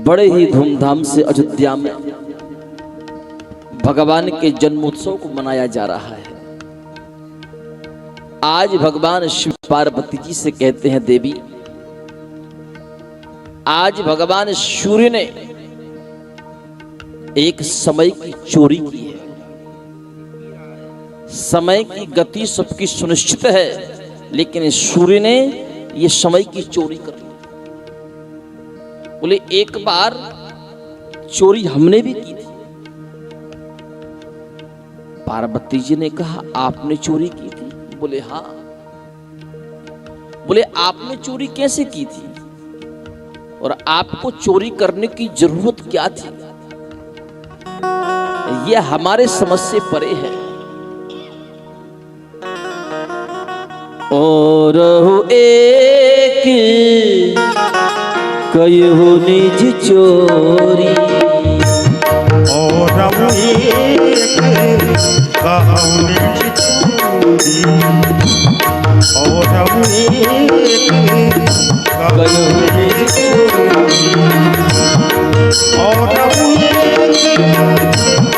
बड़े ही धूमधाम से अयोध्या में भगवान के जन्मोत्सव को मनाया जा रहा है। आज भगवान शिव पार्वती जी से कहते हैं, देवी आज भगवान सूर्य ने एक समय की चोरी की है। समय की गति सबकी सुनिश्चित है, लेकिन सूर्य ने ये समय की चोरी कर ली। बोले एक बार चोरी हमने भी की थी। पार्वती जी ने कहा, आपने चोरी की थी? बोले हाँ। बोले आपने चोरी कैसे की थी और आपको चोरी करने की जरूरत क्या थी? यह हमारे समझ से परे है। और एक कयो निज चोरी, और एक कहु निज चोरी, और एक कहु निज चोरी, और एक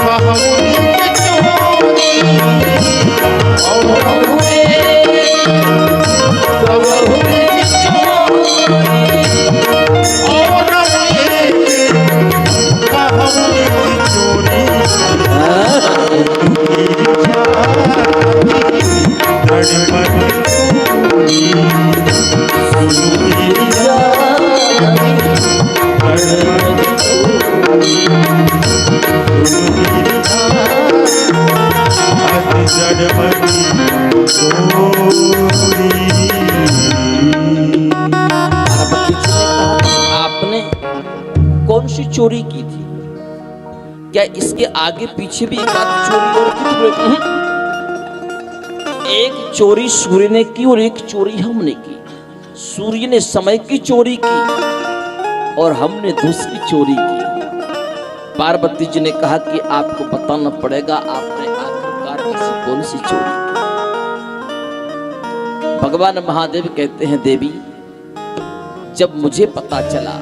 कहु निज चोरी, और आपने कौन सी चोरी की थी? क्या इसके आगे पीछे भी एक आध चोरी और की? एक चोरी सूर्य ने की और एक चोरी हमने की। सूर्य ने समय की चोरी की और हमने दूसरी चोरी की। पार्वती जी ने कहा कि आपको बताना पड़ेगा, आपने आखिरकार ऐसी कौन सी चोरी की? भगवान महादेव कहते हैं, देवी जब मुझे पता चला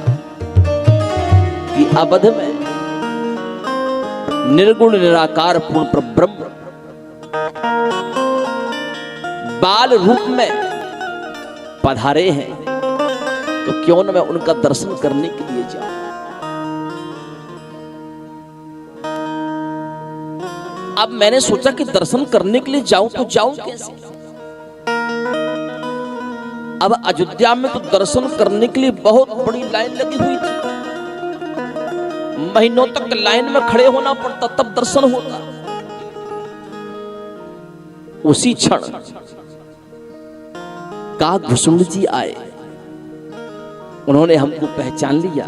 कि अवध में निर्गुण निराकार पूर्ण ब्रह्म बाल रूप में पधारे हैं, तो क्यों न मैं उनका दर्शन करने के लिए जाऊं। अब मैंने सोचा कि दर्शन करने के लिए जाऊं तो जाऊं कैसे? अब अयोध्या में तो दर्शन करने के लिए बहुत बड़ी लाइन लगी हुई थी। महीनों तक लाइन में खड़े होना पड़ता, तब दर्शन होता। उसी क्षण काकभूषुंड जी आए। उन्होंने हमको पहचान लिया।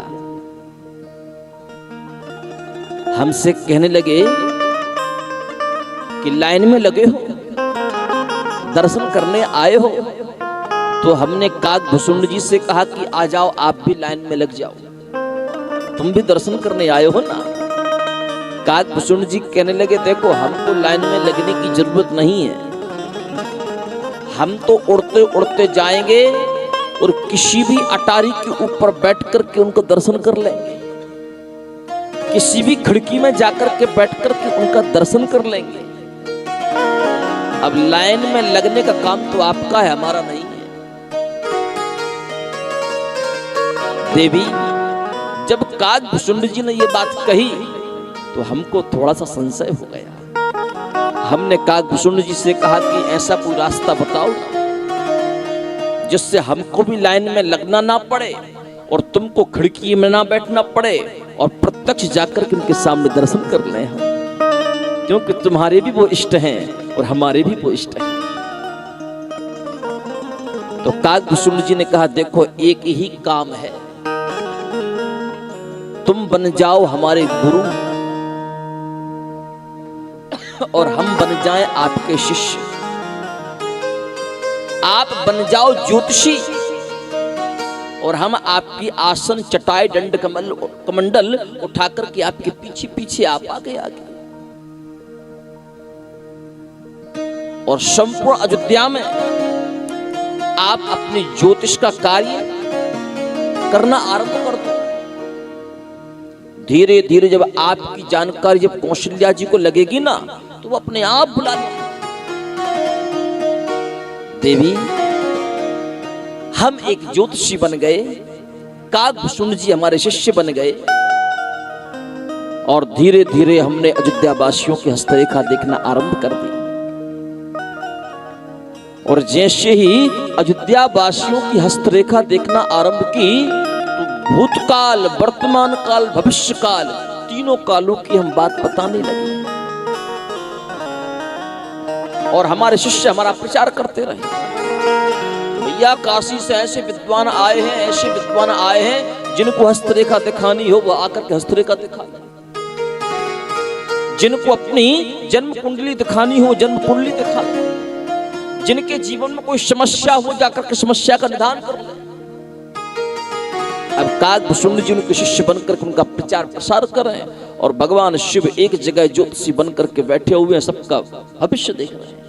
हमसे कहने लगे कि लाइन में लगे हो, दर्शन करने आए हो। तो हमने काकभूषुंड जी से कहा कि आ जाओ, आप भी लाइन में लग जाओ, तुम भी दर्शन करने आए हो ना। काकभूषुंड जी कहने लगे, देखो हमको लाइन में लगने की जरूरत नहीं है, हम तो उड़ते उड़ते जाएंगे और किसी भी अटारी के ऊपर बैठ करके उनको दर्शन कर लेंगे, किसी भी खिड़की में जाकर के बैठ करके उनका दर्शन कर लेंगे। अब लाइन में लगने का काम तो आपका है, हमारा नहीं है। देवी जब काकभूषुंड जी ने ये बात कही तो हमको थोड़ा सा संशय हो गया। हमने काकभूषुंड जी से कहा कि ऐसा कोई रास्ता बताओ जिससे हमको भी लाइन में लगना ना पड़े और तुमको खिड़की में ना बैठना पड़े और प्रत्यक्ष जाकर के उनके सामने दर्शन कर लें हम, क्योंकि तुम्हारे भी वो इष्ट हैं और हमारे भी वो इष्ट हैं। तो काकभूषुंड जी ने कहा, देखो एक ही काम है, तुम बन जाओ हमारे गुरु और हम बन जाएं आपके शिष्य। आप बन जाओ ज्योतिषी और हम आपकी आसन चटाई दंड कमंडल उठाकर के आपके पीछे पीछे आप आगे आगे। और संपूर्ण अयोध्या में आप अपनी ज्योतिष का कार्य करना आरंभ कर दो। धीरे धीरे जब आपकी जानकारी जब कौशल्या जी को लगेगी ना तो वो अपने आप बुला लेंगे। देवी, हम एक ज्योतिषी बन गए, काकभूषुंड जी हमारे शिष्य बन गए और धीरे धीरे हमने अयोध्या वासियों की हस्तरेखा देखना आरंभ कर दी। और जैसे ही अयोध्या वासियों की हस्तरेखा देखना आरंभ की तो भूतकाल, वर्तमान काल, भविष्य काल, तीनों कालों की हम बात बताने लगे और हमारे शिष्य हमारा प्रचार करते रहे। भैया, काशी से ऐसे विद्वान आए हैं, ऐसे विद्वान आए हैं जिनको हस्तरेखा दिखानी हो वो आकर के हस्तरेखा दिखा लें, जिनको अपनी जन्म कुंडली दिखानी हो जन्म कुंडली दिखा लें, जिनके जीवन में कोई समस्या हो जाकर के समस्या का निदान कर ले। अब काकभूषुंड जी उनके शिष्य बनकर के उनका प्रचार प्रसार कर रहे हैं और भगवान शिव एक जगह ज्योतिषी बनकर के बैठे हुए हैं, सबका भविष्य देख रहे हैं।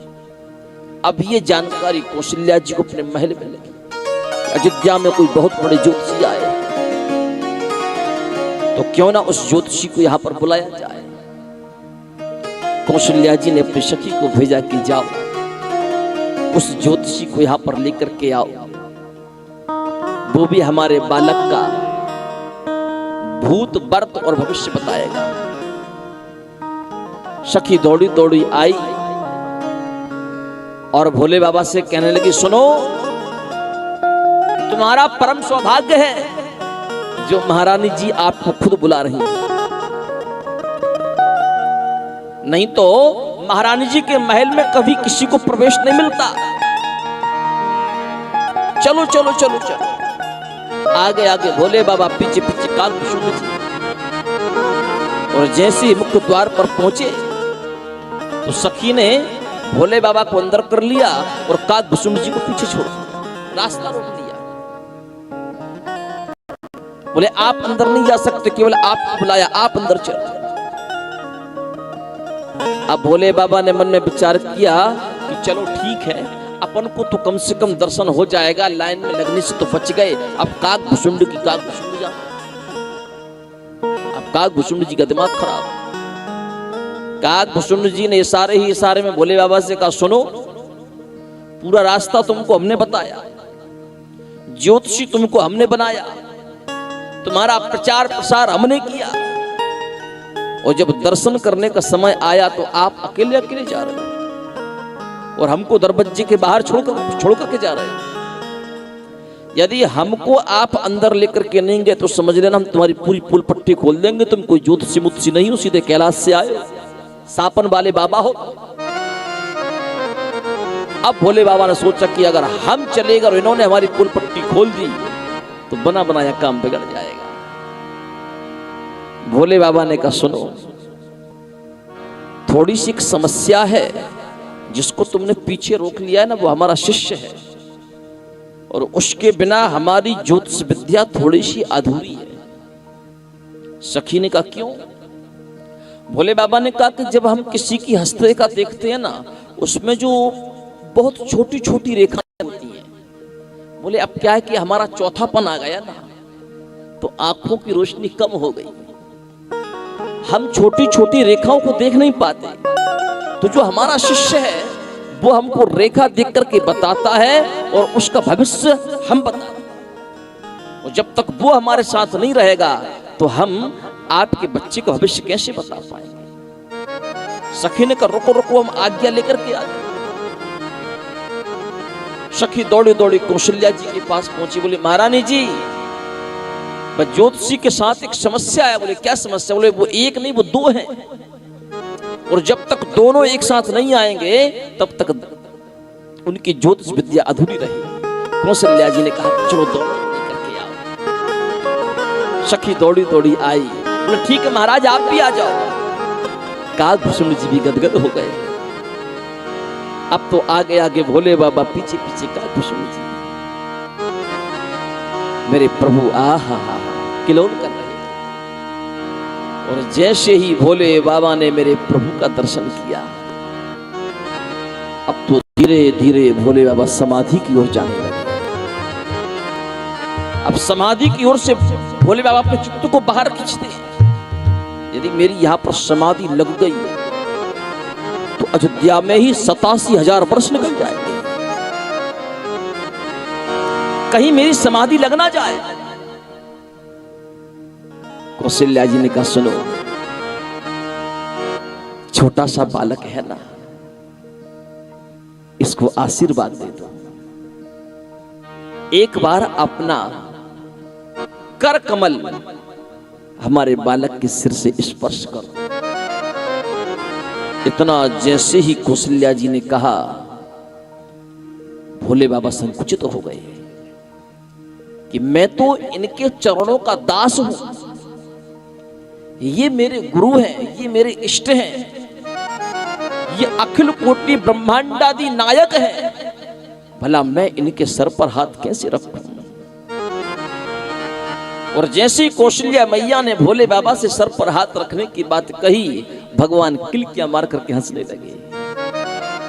अब ये जानकारी कौशल्या जी को अपने महल में लगी, अयोध्या में कोई बहुत बड़े ज्योतिषी आए तो क्यों ना उस ज्योतिषी को यहां पर बुलाया जाए। कौशल्या जी ने अपनी सखी को भेजा कि जाओ उस ज्योतिषी को यहां पर लेकर के आओ, वो भी हमारे बालक का भूत, वर्त और भविष्य बताएगा। सखी दौड़ी दौड़ी आई और भोले बाबा से कहने लगी, सुनो, तुम्हारा परम सौभाग्य है जो महारानी जी आपको खुद बुला रही हैं। नहीं तो महारानी जी के महल में कभी किसी को प्रवेश नहीं मिलता। चलो चलो चलो चलो। आगे आगे भोले बाबा, पीछे पीछे काकभूषुंड जी। और जैसे ही मुख्य द्वार पर पहुंचे तो सखी ने भोले बाबा को अंदर कर लिया और काकभूषुंड जी को पीछे छोड़ दिया, रास्ता रोक दिया। बोले आप अंदर नहीं जा सकते, केवल आपको बुलाया, आप अंदर चलो। अब भोले बाबा ने मन में विचार किया कि चलो ठीक है, अपन को तो कम से कम दर्शन हो जाएगा, लाइन में लगने से तो बच गए। अब काकभूषुंड की काकभूषुंड जा, अब काकभूषुंड जी का दिमाग खराब। काकभूषुंड जी ने इशारे ही इशारे में भोले बाबा से कहा, सुनो, पूरा रास्ता तुमको हमने बताया, ज्योतिषी तुमको हमने बनाया, तुम्हारा प्रचार प्रसार हमने किया, और जब दर्शन करने का समय आया तो आप अकेले अकेले जा रहे हो और हमको दरवाजे के बाहर छोड़ करके जा रहे हो। यदि हमको आप अंदर लेकर के नहीं गए तो समझ लेना हम तुम्हारी पूरी पुल पट्टी खोल देंगे। तुम कोई ज्योतिषी मुत्सी नहीं हो, सीधे कैलाश से आए, सापन वाले बाबा हो। अब भोले बाबा ने सोचा कि अगर हम चले गए और इन्होंने हमारी पुल पट्टी खोल दी तो बना बनाया काम बिगड़ जाएगा। भोले बाबा ने कहा, सुनो, थोड़ी सी एक समस्या है, जिसको तुमने पीछे रोक लिया है ना, वो हमारा शिष्य है और उसके बिना हमारी ज्योतिष विद्या थोड़ी सी अधूरी है। सखी ने कहा, क्यों? भोले बाबा ने कहा कि जब हम किसी की हस्तरेखा देखते हैं ना, उसमें जो बहुत छोटी छोटी रेखाएं होती हैं, बोले अब क्या है कि हमारा चौथापन आ गया ना, तो आंखों की रोशनी कम हो गई, हम छोटी छोटी रेखाओं को देख नहीं पाते। तो जो हमारा शिष्य है वो हमको रेखा देख करके बताता है और उसका भविष्य हम बताते हैं। और जब तक वो हमारे साथ नहीं रहेगा तो हम आपके बच्चे का भविष्य कैसे बता पाएंगे। सखी ने कहा, रुको रुको, हम आज्ञा लेकर के आ गए। सखी दौड़ी दौड़ी कौशल्या जी के पास पहुंची, बोली, महारानी जी, ज्योतिषी के साथ एक समस्या है। बोले, क्या समस्या? बोले, वो एक नहीं, वो दो हैं, और जब तक दोनों एक साथ नहीं आएंगे तब तक उनकी ज्योतिष विद्या अधूरी रहेगी। कौशल्या जी ने कहा, चलो दोनों लेकर के आओ। सखी दौड़ी दौड़ी आई, बोले, ठीक है महाराज, आप भी आ जाओ। काकभूषुंड जी भी गदगद हो गए। अब तो आगे आगे भोले बाबा, पीछे पीछे काकभूषुंड जी। मेरे प्रभु आहा किलोल कर रहे थे। और जैसे ही भोले बाबा ने मेरे प्रभु का दर्शन किया, अब तो धीरे धीरे भोले बाबा समाधि की ओर जाने लगे। अब समाधि की ओर से भोले बाबा अपने चित्त को बाहर खींचते हैं। यदि मेरी यहां पर समाधि लग गई तो अयोध्या में ही 87,000 वर्ष निकल जाएंगे। कहीं मेरी समाधि लग ना जाए। कौशल्या जी ने कहा, सुनो, छोटा सा बालक है ना, इसको आशीर्वाद दे दो। एक बार अपना कर कमल हमारे बालक के सिर से स्पर्श करो। इतना जैसे ही कौशल्या जी ने कहा, भोले बाबा संकुचित हो गए कि मैं तो इनके चरणों का दास हूं, ये मेरे गुरु हैं, ये मेरे इष्ट हैं, ये अखिल कोटि ब्रह्मांडादि नायक हैं, भला मैं इनके सर पर हाथ कैसे रखूं। और जैसे कौशल्या मैया ने भोले बाबा से सर पर हाथ रखने की बात कही, भगवान किलकियां मार करके हंसने लगे।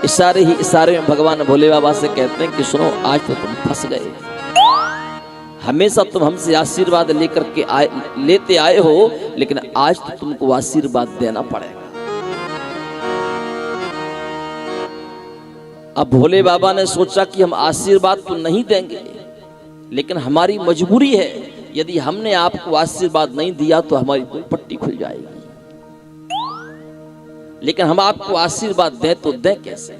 इशारे ही इशारे में भगवान भोले बाबा से कहते हैं कि सुनो, आज तो तुम फंस गए। हमेशा तुम हमसे आशीर्वाद लेकर के लेते आए हो, लेकिन आज तो तुमको आशीर्वाद देना पड़ेगा। अब भोले बाबा ने सोचा कि हम आशीर्वाद तो नहीं देंगे, लेकिन हमारी मजबूरी है, यदि हमने आपको आशीर्वाद नहीं दिया तो हमारी कोई पट्टी खुल जाएगी। लेकिन हम आपको आशीर्वाद दें तो दें कैसे।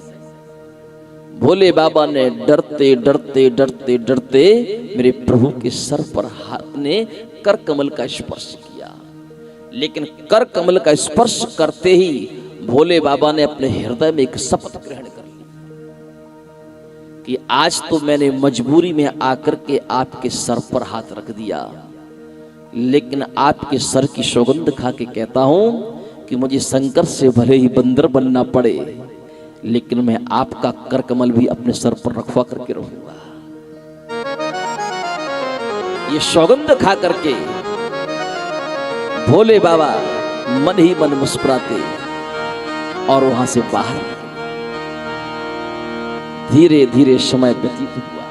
भोले बाबा ने डरते डरते डरते डरते मेरे प्रभु के सर पर हाथ ने कर कमल का स्पर्श किया। लेकिन कर कमल का स्पर्श करते ही भोले बाबा ने अपने हृदय में एक शपथ ग्रहण कर ली कि आज तो मैंने मजबूरी में आकर के आपके सर पर हाथ रख दिया, लेकिन आपके सर की सौगंध खा के कहता हूं कि मुझे शंकर से भले ही बंदर बनना पड़े, लेकिन मैं आपका कर कमल भी अपने सर पर रखवा करके रहूंगा। ये सौगंध खा करके भोले बाबा मन ही मन मुस्कुराते और वहां से बाहर। धीरे धीरे समय व्यतीत हुआ।